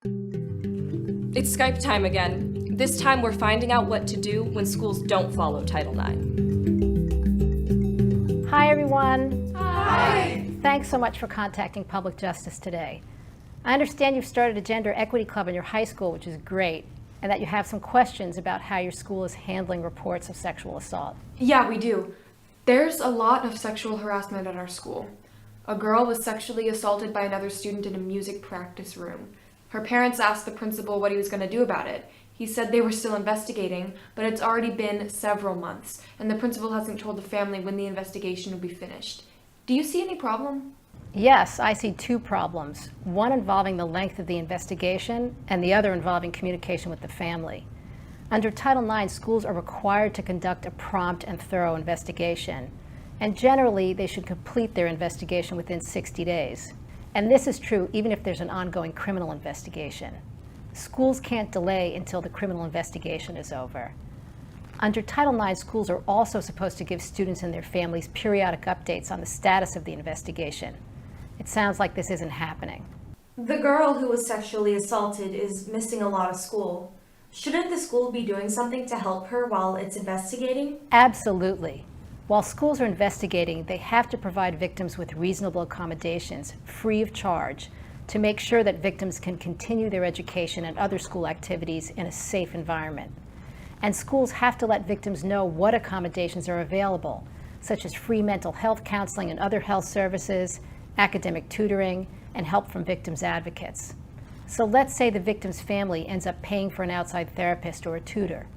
It's Skype time again. This time we're finding out what to do when schools don't follow Title IX. Hi, everyone. Hi. Thanks so much for contacting Public Justice today. I understand you've started a gender equity club in your high school, which is great, and that you have some questions about how your school is handling reports of sexual assault. Yeah, we do. There's a lot of sexual harassment at our school. A girl was sexually assaulted by another student in a music practice room. Her parents asked the principal what he was going to do about it. He said they were still investigating, but it's already been several months, and the principal hasn't told the family when the investigation will be finished. Do you see any problem? Yes, I see two problems, one involving the length of the investigation and the other involving communication with the family. Under Title IX, schools are required to conduct a prompt and thorough investigation, and generally they should complete their investigation within 60 days. And this is true even if there's an ongoing criminal investigation. Schools can't delay until the criminal investigation is over. Under Title IX, schools are also supposed to give students and their families periodic updates on the status of the investigation. It sounds like this isn't happening. The girl who was sexually assaulted is missing a lot of school. Shouldn't the school be doing something to help her while it's investigating? Absolutely. While schools are investigating, they have to provide victims with reasonable accommodations, free of charge, to make sure that victims can continue their education and other school activities in a safe environment. And schools have to let victims know what accommodations are available, such as free mental health counseling and other health services, academic tutoring, and help from victims' advocates. So let's say the victim's family ends up paying for an outside therapist or a tutor.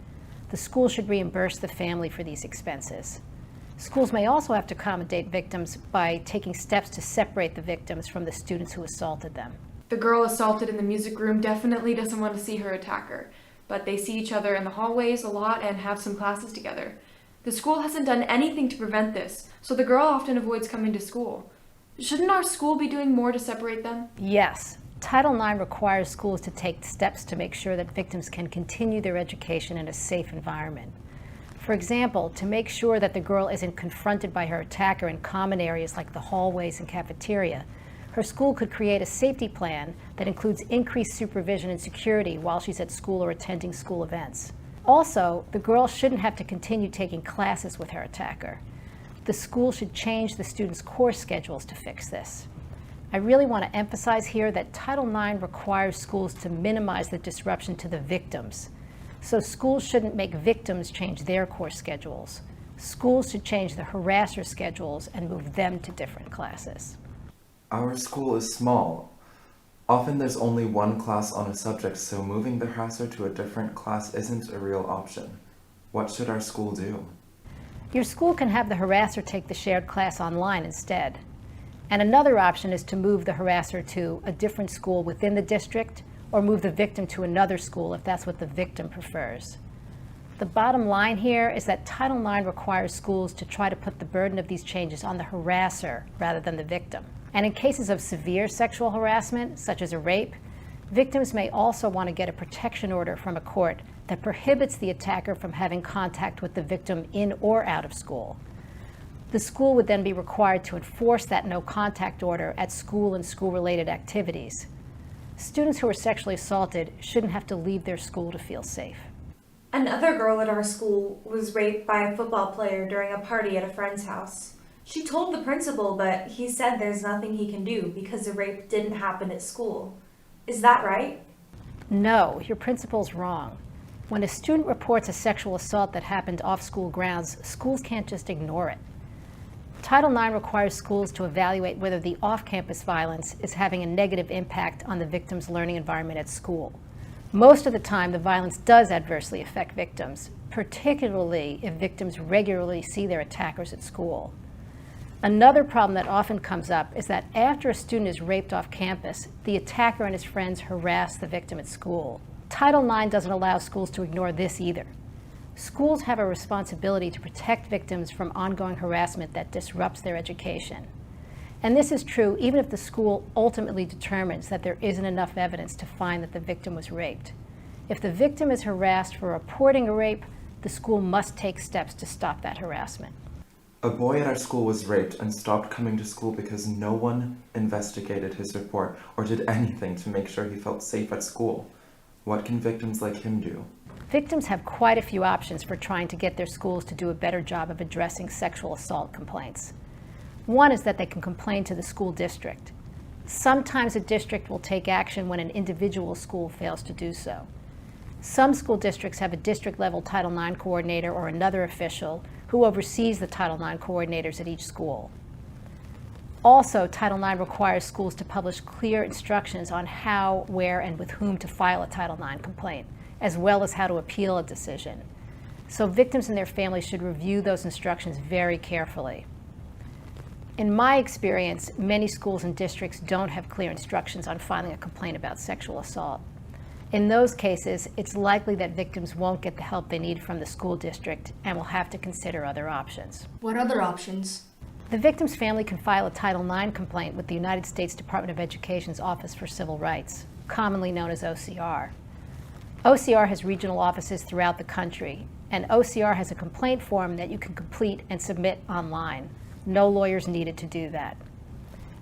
The school should reimburse the family for these expenses. Schools may also have to accommodate victims by taking steps to separate the victims from the students who assaulted them. The girl assaulted in the music room definitely doesn't want to see her attacker, but they see each other in the hallways a lot and have some classes together. The school hasn't done anything to prevent this, so the girl often avoids coming to school. Shouldn't our school be doing more to separate them? Yes. Title IX requires schools to take steps to make sure that victims can continue their education in a safe environment. For example, to make sure that the girl isn't confronted by her attacker in common areas like the hallways and cafeteria, her school could create a safety plan that includes increased supervision and security while she's at school or attending school events. Also, the girl shouldn't have to continue taking classes with her attacker. The school should change the students' course schedules to fix this. I really want to emphasize here that Title IX requires schools to minimize the disruption to the victims. So schools shouldn't make victims change their course schedules. Schools should change the harasser schedules and move them to different classes. Our school is small. Often there's only one class on a subject, so moving the harasser to a different class isn't a real option. What should our school do? Your school can have the harasser take the shared class online instead. And another option is to move the harasser to a different school within the district or move the victim to another school if that's what the victim prefers. The bottom line here is that Title IX requires schools to try to put the burden of these changes on the harasser rather than the victim. And in cases of severe sexual harassment, such as a rape, victims may also want to get a protection order from a court that prohibits the attacker from having contact with the victim in or out of school. The school would then be required to enforce that no contact order at school and school-related activities. Students who are sexually assaulted shouldn't have to leave their school to feel safe. Another girl at our school was raped by a football player during a party at a friend's house. She told the principal, but he said there's nothing he can do because the rape didn't happen at school. Is that right? No, your principal's wrong. When a student reports a sexual assault that happened off school grounds, schools can't just ignore it. Title IX requires schools to evaluate whether the off-campus violence is having a negative impact on the victim's learning environment at school. Most of the time, the violence does adversely affect victims, particularly if victims regularly see their attackers at school. Another problem that often comes up is that after a student is raped off campus, the attacker and his friends harass the victim at school. Title IX doesn't allow schools to ignore this either. Schools have a responsibility to protect victims from ongoing harassment that disrupts their education. And this is true even if the school ultimately determines that there isn't enough evidence to find that the victim was raped. If the victim is harassed for reporting a rape, the school must take steps to stop that harassment. A boy at our school was raped and stopped coming to school because no one investigated his report or did anything to make sure he felt safe at school. What can victims like him do? Victims have quite a few options for trying to get their schools to do a better job of addressing sexual assault complaints. One is that they can complain to the school district. Sometimes a district will take action when an individual school fails to do so. Some school districts have a district-level Title IX coordinator or another official who oversees the Title IX coordinators at each school. Also, Title IX requires schools to publish clear instructions on how, where, and with whom to file a Title IX complaint, as well as how to appeal a decision. So victims and their families should review those instructions very carefully. In my experience, many schools and districts don't have clear instructions on filing a complaint about sexual assault. In those cases, it's likely that victims won't get the help they need from the school district and will have to consider other options. What other options? The victim's family can file a Title IX complaint with the United States Department of Education's Office for Civil Rights, commonly known as OCR. OCR has regional offices throughout the country, and OCR has a complaint form that you can complete and submit online. No lawyers needed to do that.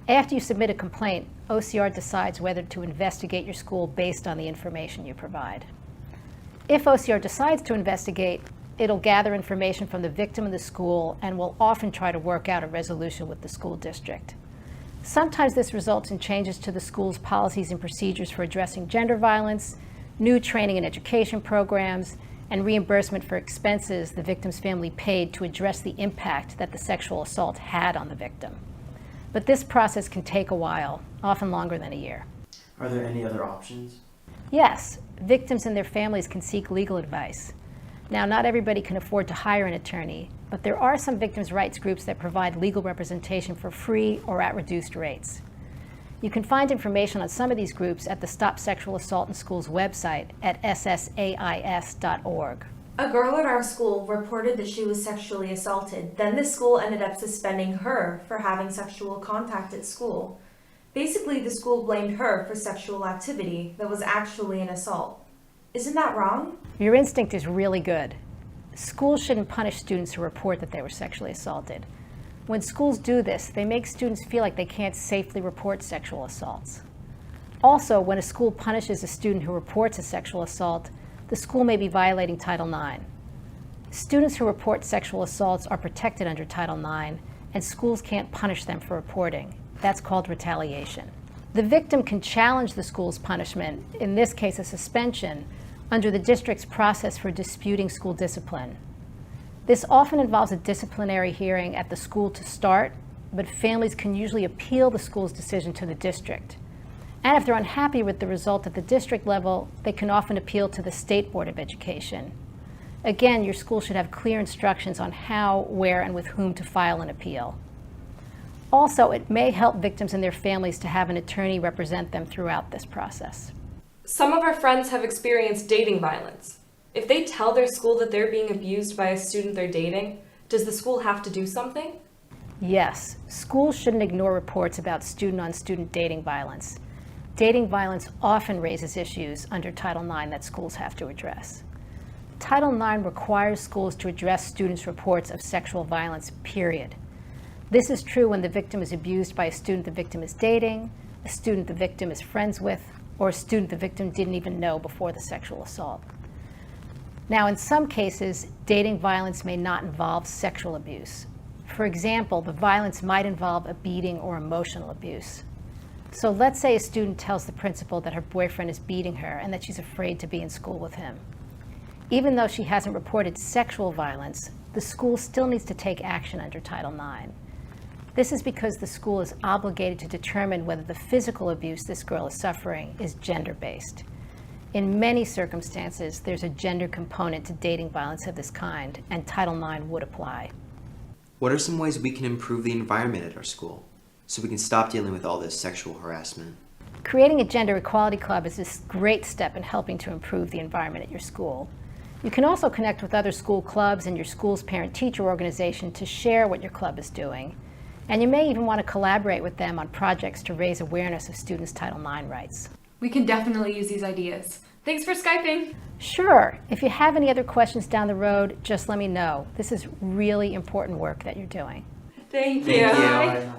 After you submit a complaint, OCR decides whether to investigate your school based on the information you provide. If OCR decides to investigate, it'll gather information from the victim and the school and will often try to work out a resolution with the school district. Sometimes this results in changes to the school's policies and procedures for addressing gender violence, new training and education programs, and reimbursement for expenses the victim's family paid to address the impact that the sexual assault had on the victim. But this process can take a while, often longer than a year. Are there any other options? Yes, victims and their families can seek legal advice. Now, not everybody can afford to hire an attorney, but there are some victims' rights groups that provide legal representation for free or at reduced rates. You can find information on some of these groups at the Stop Sexual Assault in Schools website at ssais.org. A girl at our school reported that she was sexually assaulted. Then the school ended up suspending her for having sexual contact at school. Basically, the school blamed her for sexual activity that was actually an assault. Isn't that wrong? Your instinct is really good. Schools shouldn't punish students who report that they were sexually assaulted. When schools do this, they make students feel like they can't safely report sexual assaults. Also, when a school punishes a student who reports a sexual assault, the school may be violating Title IX. Students who report sexual assaults are protected under Title IX, and schools can't punish them for reporting. That's called retaliation. The victim can challenge the school's punishment, in this case a suspension, under the district's process for disputing school discipline. This often involves a disciplinary hearing at the school to start, but families can usually appeal the school's decision to the district. And if they're unhappy with the result at the district level, they can often appeal to the State Board of Education. Again, your school should have clear instructions on how, where, and with whom to file an appeal. Also, it may help victims and their families to have an attorney represent them throughout this process. Some of our friends have experienced dating violence. If they tell their school that they're being abused by a student they're dating, does the school have to do something? Yes, schools shouldn't ignore reports about student-on-student dating violence. Dating violence often raises issues under Title IX that schools have to address. Title IX requires schools to address students' reports of sexual violence, period. This is true when the victim is abused by a student the victim is dating, a student the victim is friends with, or a student the victim didn't even know before the sexual assault. Now, in some cases, dating violence may not involve sexual abuse. For example, the violence might involve a beating or emotional abuse. So let's say a student tells the principal that her boyfriend is beating her and that she's afraid to be in school with him. Even though she hasn't reported sexual violence, the school still needs to take action under Title IX. This is because the school is obligated to determine whether the physical abuse this girl is suffering is gender-based. In many circumstances, there's a gender component to dating violence of this kind, and Title IX would apply. What are some ways we can improve the environment at our school so we can stop dealing with all this sexual harassment? Creating a gender equality club is a great step in helping to improve the environment at your school. You can also connect with other school clubs and your school's parent-teacher organization to share what your club is doing. And you may even want to collaborate with them on projects to raise awareness of students' Title IX rights. We can definitely use these ideas. Thanks for Skyping. Sure. If you have any other questions down the road, just let me know. This is really important work that you're doing. Thank you. Thank you.